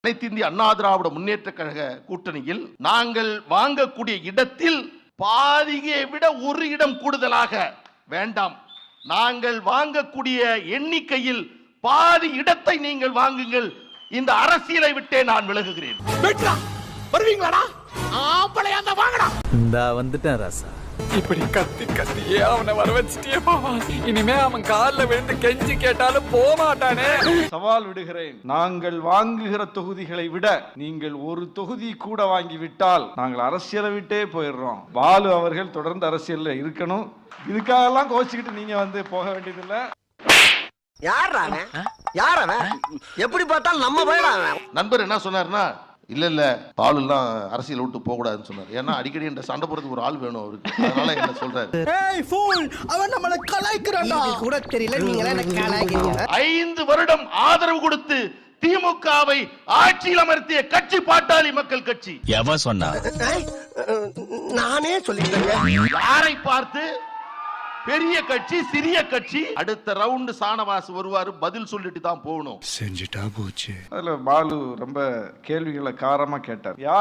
அனைத்து இந்திய அண்ணா திராவிட முன்னேற்ற கழக கூட்டணியில் நாங்கள் வாங்கக்கூடிய இடத்தில் பாதியை விட ஒரு இடம் கூடுதலாக வேண்டாம். நாங்கள் வாங்கக்கூடிய எண்ணிக்கையில் பாதி இடத்தை நீங்கள் வாங்குங்கள். இந்த அரசியலை விட்டே நான் விலகுகிறேன். வருவீங்களாடா? ஆம்பளையா வாங்கடா. இந்தா வந்துட்டேன் ராசா. இப்படி கத்தி கத்தியே அவனை வர வச்சிட்டியே பாவா. இனிமே அவன் காலில் விழுந்து கெஞ்சி கேட்டாலும் போக மாட்டானே. சவால் விடுகிறேன். நாங்கள் வாங்குகிற தொகுதிகளை விட நீங்கள் ஒரு தொகுதி கூட வாங்கி விட்டால் நாங்கள் அரசியலை விட்டே போயிடுறோம். பாலு அவர்கள் தொடர்ந்து அரசியல்ல இருக்கணும். இதுக்காகலாம் கோச்சிக்கிட்டு நீங்க வந்து போக வேண்டியதில்லை. யார் அவன்? எப்படி பார்த்தாலும் நம்ம போயிடாம. நண்பர் என்ன சொன்னார்னா, இல்ல பாலுலாம் அரசியல் விட்டு போக கூடாதுன்னு சொன்னார். ஏன்னா அடிக்கடி என்ற சண்டை போறதுக்கு ஒரு ஆள் வேணும் அவருக்கு. அதனால என்ன சொல்றாரு, அவன் நம்மள கலாய்க்கிறான்டா. கூட தெரியல, நீங்களே என்ன கலாய்க்கிறீங்க. 5 வருடம் ஆதரவு கொடுத்து திமுகவை ஆட்சியில் அமர்த்திய கட்சி பாட்டாளி மக்கள் கட்சி. எவன் சொன்னா? நானே சொல்லிக்கிறேன். யாரை பார்த்து? பெரிய கட்சி, சிறிய கட்சி. அடுத்த ரவுண்ட் சானவாஸ் வருவாரு, பதில் சொல்லிட்டு தான் போகணும். அதுல பாலு ரொம்ப கேள்விகளை காரமா கேட்டார். யார்